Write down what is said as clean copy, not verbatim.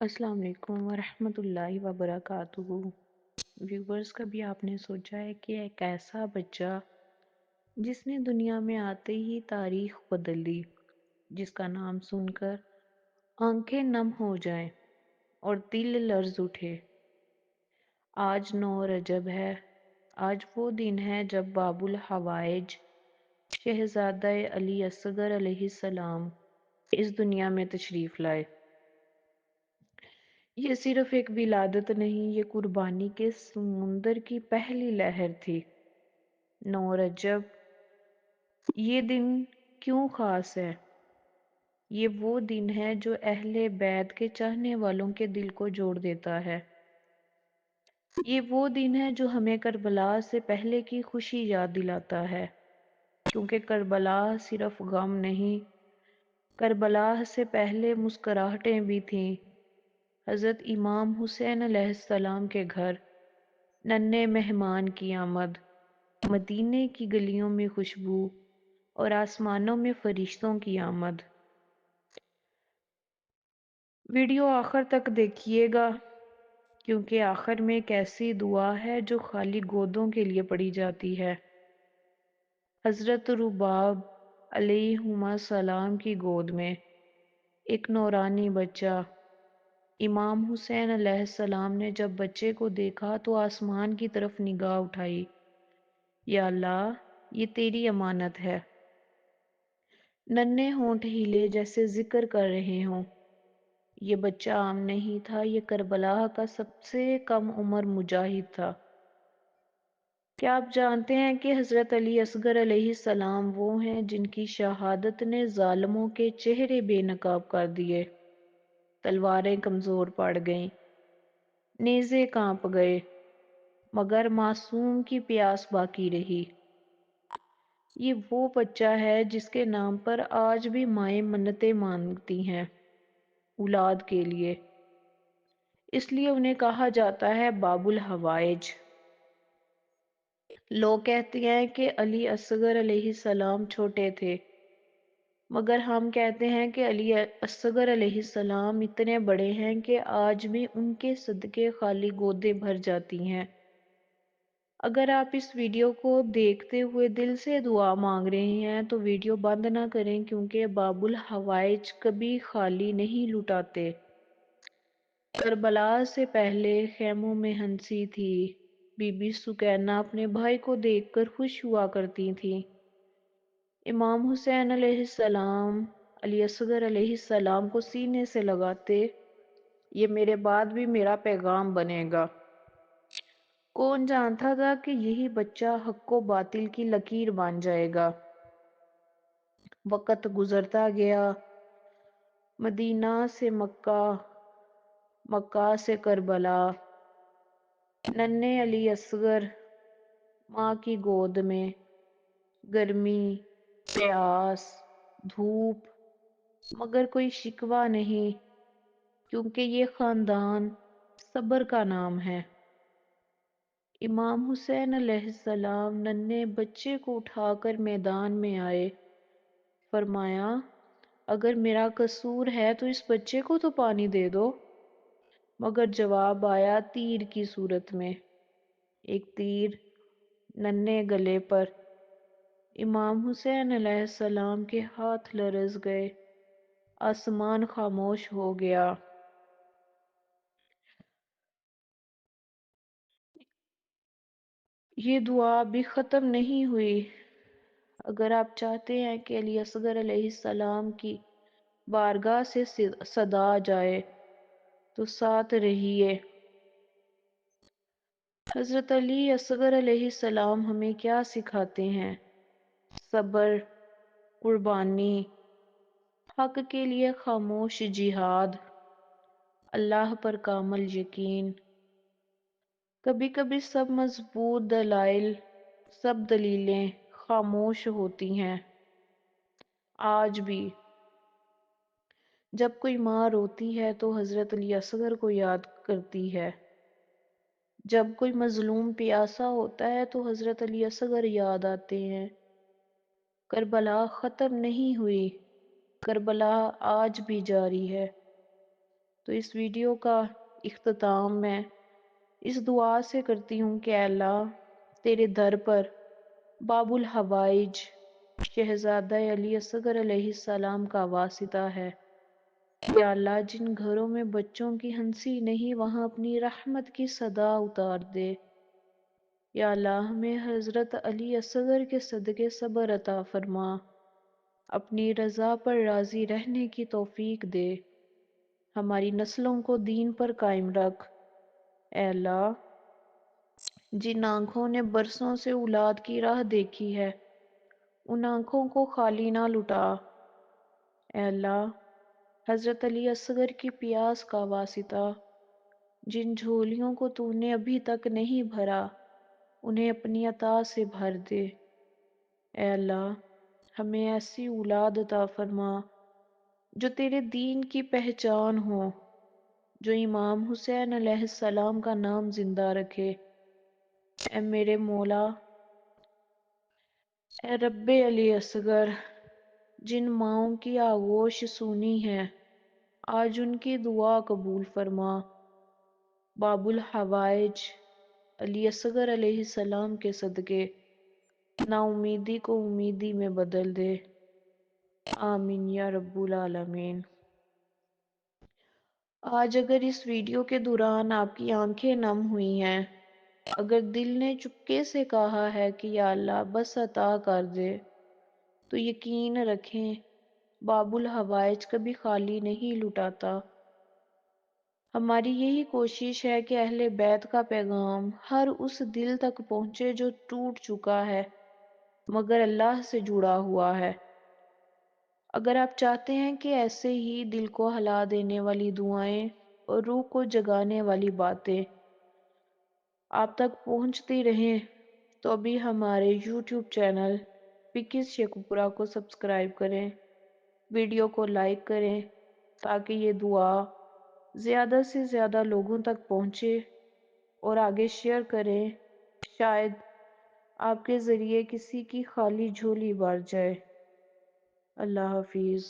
السلام علیکم ورحمۃ اللہ وبرکاتہ۔ ویورز، کبھی آپ نے سوچا ہے کہ ایک ایسا بچہ جس نے دنیا میں آتے ہی تاریخ بدل دی، جس کا نام سن کر آنکھیں نم ہو جائیں اور دل لرز اٹھے؟ آج 9 رجب ہے۔ آج وہ دن ہے جب باب الحوائج شہزادہ علی اصغر علیہ السلام اس دنیا میں تشریف لائے۔ یہ صرف ایک ولادت نہیں، یہ قربانی کے سمندر کی پہلی لہر تھی۔ 9 رجب، یہ دن کیوں خاص ہے؟ یہ وہ دن ہے جو اہل بیت کے چاہنے والوں کے دل کو جوڑ دیتا ہے۔ یہ وہ دن ہے جو ہمیں کربلا سے پہلے کی خوشی یاد دلاتا ہے، کیونکہ کربلا صرف غم نہیں، کربلا سے پہلے مسکراہٹیں بھی تھیں۔ حضرت امام حسین علیہ السلام کے گھر ننھے مہمان کی آمد، مدینے کی گلیوں میں خوشبو اور آسمانوں میں فرشتوں کی آمد۔ ویڈیو آخر تک دیکھیے گا، کیونکہ آخر میں ایک ایسی دعا ہے جو خالی گودوں کے لیے پڑھی جاتی ہے۔ حضرت رباب علیہما السلام کی گود میں ایک نورانی بچہ۔ امام حسین علیہ السلام نے جب بچے کو دیکھا تو آسمان کی طرف نگاہ اٹھائی۔ یا اللہ، یہ تیری امانت ہے۔ ننھے ہونٹ ہلے جیسے ذکر کر رہے ہوں۔ یہ بچہ عام نہیں تھا، یہ کربلا کا سب سے کم عمر مجاہد تھا۔ کیا آپ جانتے ہیں کہ حضرت علی اصغر علیہ السلام وہ ہیں جن کی شہادت نے ظالموں کے چہرے بے نقاب کر دیے، تلواریں کمزور پڑ گئیں، نیزے کانپ گئے، مگر معصوم کی پیاس باقی رہی۔ یہ وہ بچہ ہے جس کے نام پر آج بھی مائیں منتیں مانگتی ہیں اولاد کے لیے، اس لیے انہیں کہا جاتا ہے باب الحوائج۔ لوگ کہتے ہیں کہ علی اصغر علیہ السلام چھوٹے تھے، مگر ہم کہتے ہیں کہ علی اصغر علیہ السلام اتنے بڑے ہیں کہ آج بھی ان کے صدقے خالی گودیں بھر جاتی ہیں۔ اگر آپ اس ویڈیو کو دیکھتے ہوئے دل سے دعا مانگ رہے ہیں تو ویڈیو بند نہ کریں، کیونکہ باب الحوائج کبھی خالی نہیں لٹاتے۔ کربلا سے پہلے خیموں میں ہنسی تھی۔ بی بی سکینہ اپنے بھائی کو دیکھ کر خوش ہوا کرتی تھی۔ امام حسین علیہ السلام علی اصغر علیہ السلام کو سینے سے لگاتے، یہ میرے بعد بھی میرا پیغام بنے گا۔ کون جانتا تھا کہ یہی بچہ حق و باطل کی لکیر بن جائے گا۔ وقت گزرتا گیا، مدینہ سے مکہ، مکہ سے کربلا، ننھے علی اصغر ماں کی گود میں، گرمی، پیاس، دھوپ، مگر کوئی شکوہ نہیں، کیونکہ یہ خاندان صبر کا نام ہے۔ امام حسین علیہ السلام ننھے بچے کو اٹھا کر میدان میں آئے، فرمایا اگر میرا قصور ہے تو اس بچے کو تو پانی دے دو، مگر جواب آیا تیر کی صورت میں، ایک تیر ننھے گلے پر۔ امام حسین علیہ السلام کے ہاتھ لرز گئے، آسمان خاموش ہو گیا۔ یہ دعا ابھی ختم نہیں ہوئی۔ اگر آپ چاہتے ہیں کہ علی اصغر علیہ السلام کی بارگاہ سے صدا جائے تو ساتھ رہیے۔ حضرت علی اصغر علیہ السلام ہمیں کیا سکھاتے ہیں؟ صبر، قربانی، حق کے لیے خاموش جہاد، اللہ پر کامل یقین۔ کبھی کبھی سب مضبوط دلائل، سب دلیلیں خاموش ہوتی ہیں۔ آج بھی جب کوئی ماں روتی ہے تو حضرت علی اصغر کو یاد کرتی ہے، جب کوئی مظلوم پیاسا ہوتا ہے تو حضرت علی اصغر یاد آتے ہیں۔ کربلا ختم نہیں ہوئی، کربلا آج بھی جاری ہے۔ تو اس ویڈیو کا اختتام میں اس دعا سے کرتی ہوں کہ اے اللہ، تیرے در پر باب الحوائج شہزادہ علی اصغر علیہ السلام کا واسطہ ہے۔ یا اللہ، جن گھروں میں بچوں کی ہنسی نہیں وہاں اپنی رحمت کی صدا اتار دے۔ یا اللہ، ہمیں حضرت علی اصغر کے صدقے صبر عطا فرما، اپنی رضا پر راضی رہنے کی توفیق دے، ہماری نسلوں کو دین پر قائم رکھ۔ اے اللہ، جن آنکھوں نے برسوں سے اولاد کی راہ دیکھی ہے ان آنکھوں کو خالی نہ لٹا۔ اے اللہ، حضرت علی اصغر کی پیاس کا واسطہ، جن جھولیوں کو تو نے ابھی تک نہیں بھرا انہیں اپنی عطا سے بھر دے۔ اے اللہ، ہمیں ایسی اولاد عطا فرما جو تیرے دین کی پہچان ہو، جو امام حسین علیہ السلام کا نام زندہ رکھے۔ اے میرے مولا، اے رب علی اصغر، جن ماؤں کی آغوش سونی ہے آج ان کی دعا قبول فرما، باب الحوائج علی اصغر علیہ السلام کے صدقے نا امیدی کو امیدی میں بدل دے۔ آمین یا رب العالمین۔ آج اگر اس ویڈیو کے دوران آپ کی آنکھیں نم ہوئی ہیں، اگر دل نے چپکے سے کہا ہے کہ یا اللہ بس عطا کر دے، تو یقین رکھیں باب الحوائج کبھی خالی نہیں لٹاتا۔ ہماری یہی کوشش ہے کہ اہل بیت کا پیغام ہر اس دل تک پہنچے جو ٹوٹ چکا ہے مگر اللہ سے جڑا ہوا ہے۔ اگر آپ چاہتے ہیں کہ ایسے ہی دل کو ہلا دینے والی دعائیں اور روح کو جگانے والی باتیں آپ تک پہنچتی رہیں تو ابھی ہمارے یوٹیوب چینل پکس شیخوپورہ کو سبسکرائب کریں، ویڈیو کو لائک کریں تاکہ یہ دعا زیادہ سے زیادہ لوگوں تک پہنچے، اور آگے شیئر کریں، شاید آپ کے ذریعے کسی کی خالی جھولی بھر جائے۔ اللہ حافظ۔